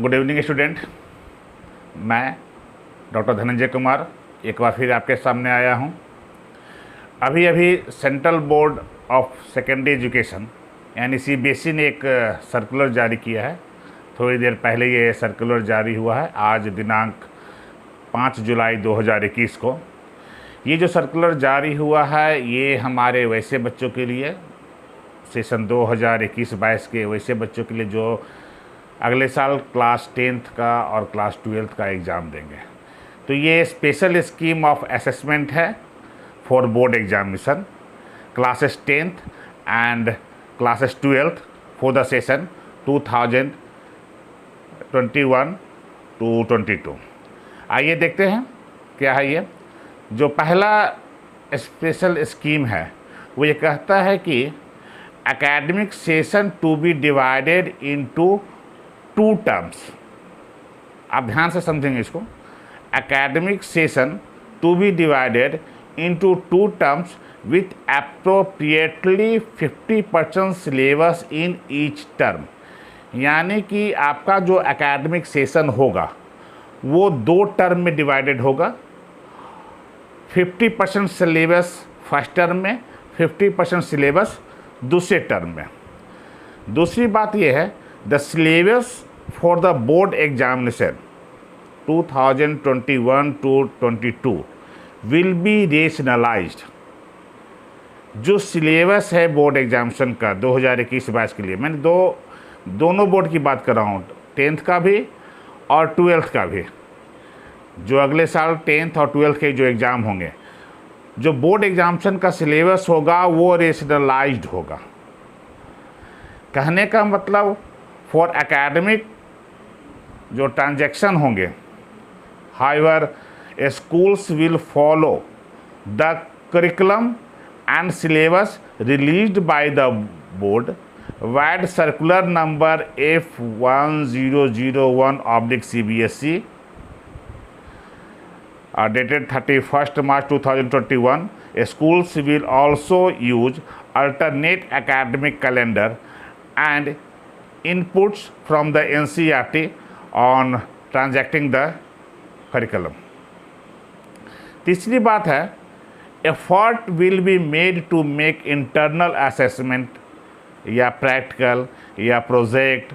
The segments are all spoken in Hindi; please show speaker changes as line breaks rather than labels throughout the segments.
Good evening student. मैं डॉक्टर धनंजय कुमार एक बार फिर आपके सामने आया हूं। अभी अभी central board of secondary education यानी सीबीएसई ने एक सर्कुलर जारी किया है। थोड़ी देर पहले ये सर्कुलर जारी हुआ है, आज दिनांक 5 जुलाई 2021 को। ये जो सर्कुलर जारी हुआ है ये हमारे वैसे बच्चों के लिए, सेशन 2021-22 के वैसे बच्चों के लिए जो अगले साल क्लास 10th का और क्लास 12th का एग्ज़ाम देंगे। तो ये स्पेशल स्कीम ऑफ असेसमेंट है for board examination classes 10th and classes 12th for the session 2021 to 22। आइए देखते हैं क्या है ये। जो पहला स्पेशल स्कीम है वो ये कहता है कि academic session to be divided into 2 terms. आप ध्यान से समझेंगे इसको। Academic session to be divided into 2 terms with appropriately 50% syllabus in each term. यानी कि आपका जो एकेडमिक सेशन होगा वो 2 टर्म में डिवाइडेड होगा। 50% सिलेबस फर्स्ट टर्म में, 50% सिलेबस दूसरे टर्म में। दूसरी बात यह है, the syllabus for the board examination 2021 to 22 will be rationalised. जो सिलेबस है बोर्ड एग्जामिनेशन का 2021-22 के लिए, मैंने दोनों बोर्ड की बात कर रहा हूँ, 10th का भी और 12th का भी। जो अगले साल 10th और 12th के जो एग्ज़ाम होंगे, जो बोर्ड एग्जामिनेशन का सिलेबस होगा वो रेशनलाइज्ड होगा। कहने का मतलब फॉर एकेडमिक जो ट्रांजैक्शन होंगे, however schools will follow the curriculum and syllabus released by the board wide circular number F1001/CBSE dated 31st March 2021. Schools will also use alternate academic calendar and inputs from the NCERT on transacting the curriculum. तीसरी बात है, effort will be made to make internal assessment या practical या project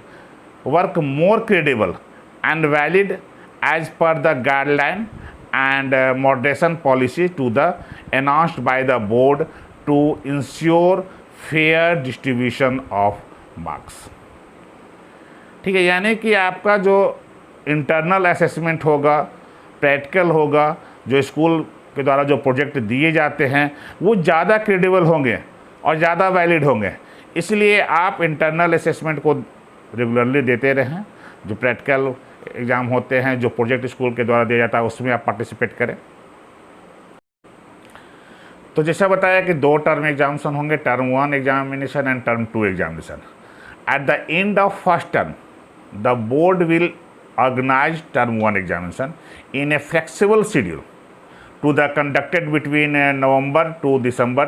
work more credible and valid as per the guideline and moderation policy to the announced by the board to ensure fair distribution of marks। ठीक है, यानी कि आपका जो इंटरनल असेसमेंट होगा, प्रैक्टिकल होगा, जो स्कूल के द्वारा जो प्रोजेक्ट दिए जाते हैं वो ज़्यादा क्रेडिबल होंगे और ज़्यादा वैलिड होंगे। इसलिए आप इंटरनल असेसमेंट को रेगुलरली देते रहें। जो प्रैक्टिकल एग्ज़ाम होते हैं, जो प्रोजेक्ट स्कूल के द्वारा दिया जाता है, उसमें आप पार्टिसिपेट करें। तो जैसा बताया कि 2 टर्म एग्जामिनेशन होंगे, term 1 examination and term 2 examination. Eight the end of first term the board will organize term 1 examination in a flexible schedule to the conducted between November to December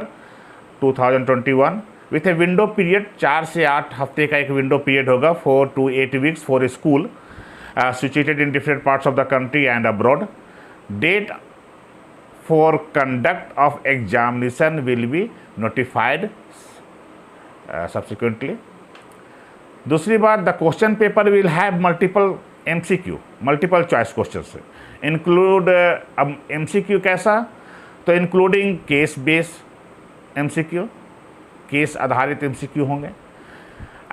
2021 with a window period 4 से 8 हफ्ते का एक विंडो पीरियड होगा 4 to 8 weeks for a school situated in different parts of the country and abroad. Date for conduct of examination will be notified subsequently. दूसरी बात, the question paper will have multiple MCQ, multiple choice question से इंक्लूड। अब MCQ कैसा, तो including case base MCQ, case आधारित MCQ होंगे,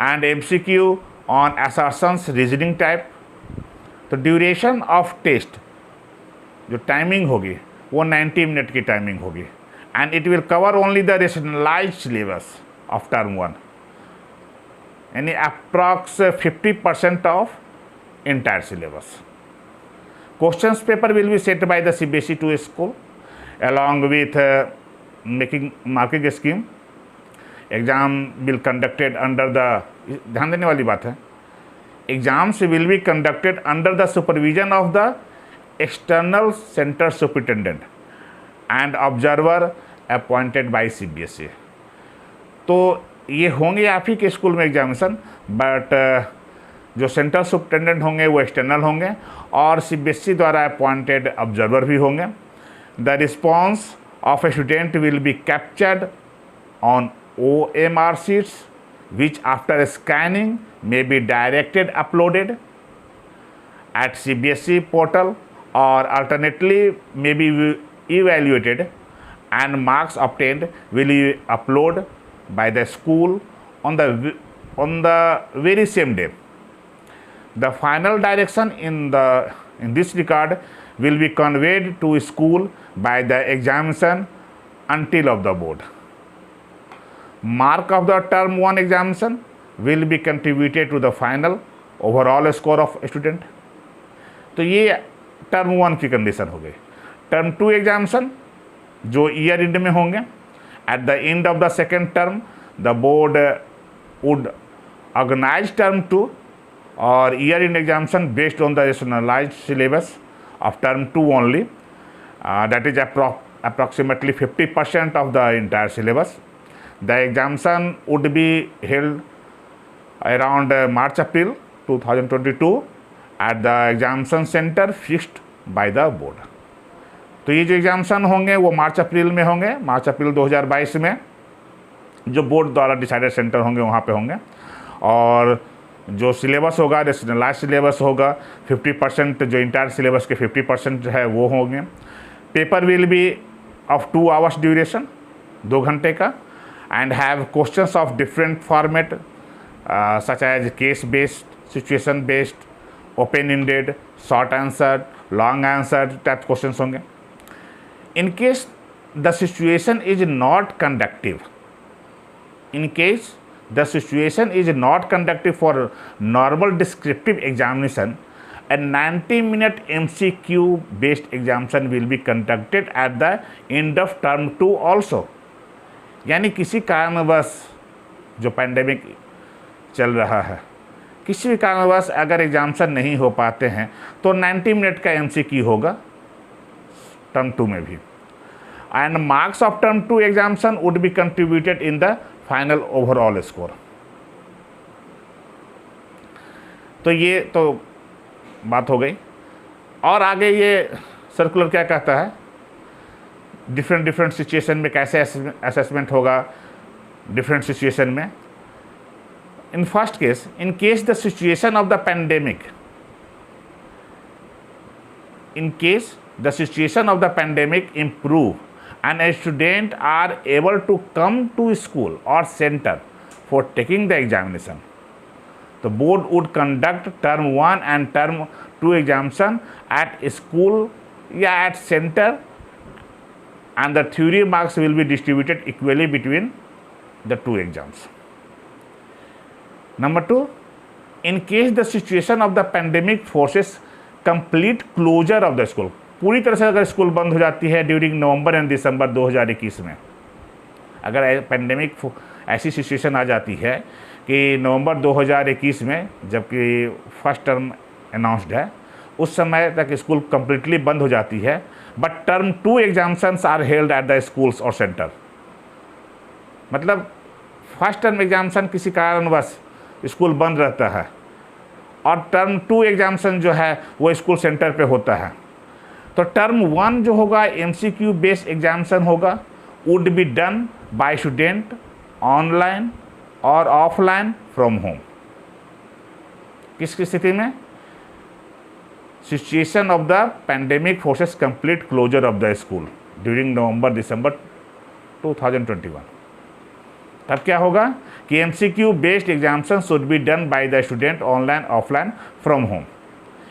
and MCQ on assertions reasoning type. तो ड्यूरेशन ऑफ टेस्ट, जो टाइमिंग होगी वो 90 मिनट की टाइमिंग होगी, and it will cover only the rationalised syllabus of term 1, यानी approx 50% of entire syllabus. Questions paper will be set by the CBSE to a school along with marking scheme. Exam will conducted under the, ध्यान देने वाली बात है, exams will be conducted under the supervision of the external center superintendent and observer appointed by CBSE. तो ये होंगे आप ही के स्कूल में एग्जामिनेशन, बट जो सेंट्रल सुपरिटेंडेंट होंगे वो एक्सटर्नल होंगे और सीबीएसई द्वारा अपॉइंटेड ऑब्जर्वर भी होंगे। The response of a student will be captured on OMR sheets which after scanning may be directed uploaded at CBSE portal or alternately may be evaluated and marks obtained will be uploaded by the school on the very same day. The final direction in this regard will be conveyed to school by the examination until of the board. Mark of the term 1 examination will be contributed to the final overall score of student. तो ये टर्म 1 की कंडीशन हो गई। टर्म 2 एग्जामिनेशन जो ईयर एंड में होंगे, at the end of the second term the board would organise term 2 और year end examination based on the rationalised syllabus of term 2 only, that is approximately 50% of the entire syllabus. The examination would be held around March-April 2022 at the examination center fixed by the board. तो ये जो एग्जामिनेशन होंगे वो मार्च-अप्रैल में होंगे, मार्च-अप्रैल 2022 में जो बोर्ड द्वारा डिसाइडेड सेंटर होंगे वहाँ पे होंगे। और जो सिलेबस होगा रेशनलाइज्ड सिलेबस होगा, 50% जो इंटायर सिलेबस के 50% जो है वो होंगे। Paper will be of 2 hours duration, 2 घंटे का, and have questions of different format such as case based, situation based, open ended, short answer, long answer type questions होंगे। In case the situation is not conductive, in case the situation is not conductive for normal descriptive examination, a 90-minute MCQ based examination will be conducted at the end of term 2 also. यानी किसी कारणवश जो पैंडेमिक चल रहा है, किसी भी कारणवश अगर एग्जामिनेशन नहीं हो पाते हैं तो 90 मिनट का MCQ होगा टर्म 2 में भी, and marks of term 2 examination would be contributed in the final overall score. तो ये तो बात हो गई। और आगे ये सर्कुलर क्या कहता है, डिफरेंट सिचुएशन में कैसे असेसमेंट होगा डिफरेंट सिचुएशन में। In first case, in case the situation of the pandemic, in case the situation of the pandemic improve and a student are able to come to school or center for taking the examination, the board would conduct term 1 and term 2 examination at school या at center, and the theory marks will be distributed equally between the 2 exams. Number 2, in case the situation of the pandemic forces complete closure of the school, पूरी तरह से अगर स्कूल बंद हो जाती है ड्यूरिंग नवंबर एंड दिसंबर 2021 में, अगर पेंडेमिक ऐसी सिचुएशन आ जाती है कि नवंबर 2021 में जबकि फर्स्ट टर्म अनाउंस्ड है उस समय तक स्कूल कम्प्लीटली बंद हो जाती है, but term 2 examinations are held at the schools और सेंटर, मतलब फर्स्ट टर्म एग्जामिनेशन किसी कारणवश स्कूल बंद रहता है और टर्म 2 एग्जामिनेशन जो है वो स्कूल सेंटर पे होता है, तो टर्म 1 जो होगा MCQ बेस्ड एग्जामिनेशन होगा, would be done by student online और ऑफलाइन फ्रॉम होम। किसकी स्थिति में, situation of the pandemic forces complete closure of the school during November December 2021। तब क्या होगा कि MCQ based examination should be done by the student online offline from home.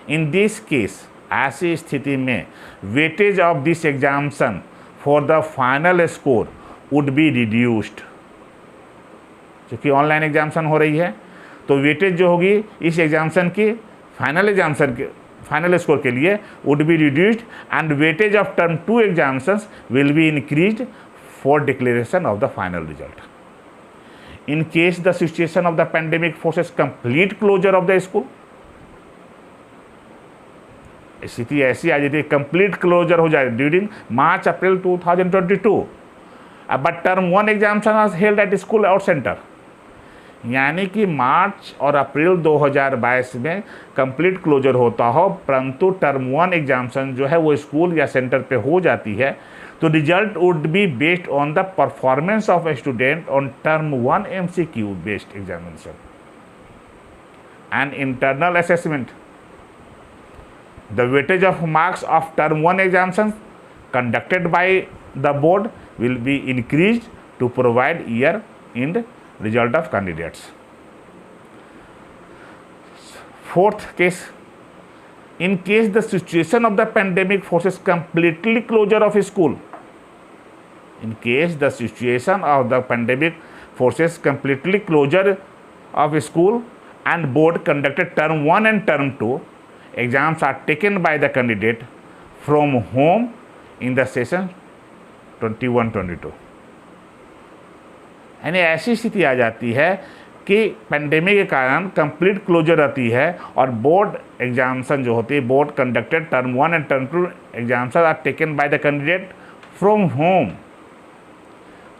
In this case, ऐसी स्थिति में weightage of this examination for the final score would be reduced. क्योंकि ऑनलाइन एग्जामिनेशन हो रही है तो वेटेज जो होगी इस एग्जामिनेशन की फाइनल स्कोर के लिए would be reduced, and weightage of term 2 examinations will be increased for declaration of the final result. In case the situation of the pandemic forces complete closure of the school, स्थिति ऐसी आ जाती है कंप्लीट क्लोजर हो जाए during March April 2022, but term 1 examination are held at school और सेंटर। यानी कि मार्च और अप्रैल 2022 में कंप्लीट क्लोजर होता हो, परंतु टर्म 1 एग्जामिनेशन जो है वो स्कूल या सेंटर पे हो जाती है, तो result would be based on the performance of a student on term 1 MCQ based examination and internal assessment. The weightage of marks of term 1 examinations conducted by the board will be increased to provide year-end result of candidates. Fourth case, in case the situation of the pandemic forces completely closure of school, in case the situation of the pandemic forces completely closure of school and board conducted term 1 and term 2, exams are taken by the candidate from home in the session 21-22. यानी ऐसी स्थिति आ जाती है कि पेंडेमिक के कारण कंप्लीट क्लोजर रहती है और बोर्ड एग्जामिनेशन जो होती है, board conducted term 1 and term 2 exams are taken by the candidate from home.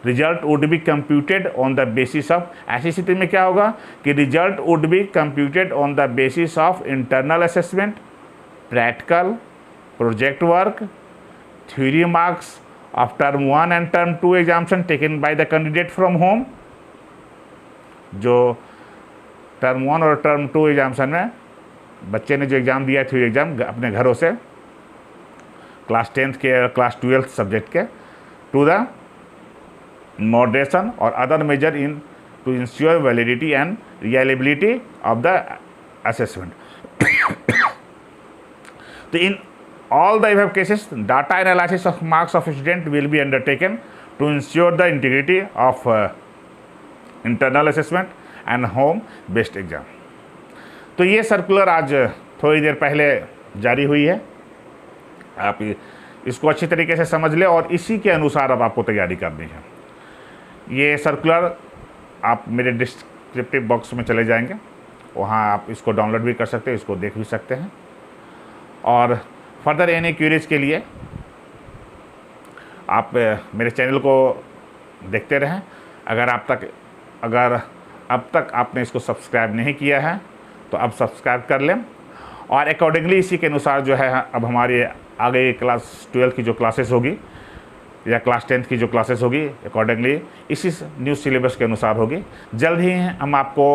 Result would be computed on the basis of, ऐसी स्थिति में क्या होगा कि result would be computed on the basis of internal assessment, practical, project work, theory marks of term 1 and term 2 examination taken by the candidate from home. जो टर्म 1 और टर्म 2 एग्जामिनेशन में बच्चे ने जो एग्ज़ाम दिया, थ्योरी एग्ज़ाम अपने घरों से, क्लास 10th के, क्लास 12th सब्जेक्ट के, to the moderation or other measure in to ensure validity and reliability of the assessment. So in all the above cases, data analysis of marks of student will be undertaken to ensure the integrity of internal assessment and home based exam. तो ये सर्कुलर आज थोड़ी देर पहले जारी हुई है. आप इसको अच्छी तरीके से समझ लें और इसी के अनुसार अब आपको तैयारी करनी है. ये सर्कुलर आप मेरे डिस्क्रिप्टिव बॉक्स में चले जाएंगे, वहाँ आप इसको डाउनलोड भी कर सकते हैं, इसको देख भी सकते हैं. और फर्दर एनी क्यूरीज के लिए आप मेरे चैनल को देखते रहें. अगर अब तक आपने इसको सब्सक्राइब नहीं किया है तो अब सब्सक्राइब कर लें और अकॉर्डिंगली इसी के अनुसार जो है अब हमारी आगे क्लास 12 की जो क्लासेस होगी या क्लास 10th की जो क्लासेस होगी अकॉर्डिंगली इसी न्यू सिलेबस के अनुसार होगी. जल्द ही हम आपको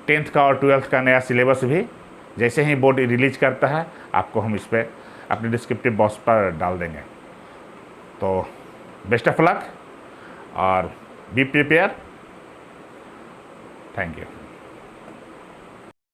10th का और 12th का नया सिलेबस भी जैसे ही बोर्ड रिलीज करता है आपको हम इस पर अपने डिस्क्रिप्टिव बॉक्स पर डाल देंगे. तो बेस्ट ऑफ लक और बी प्रिपेयर. Thank you.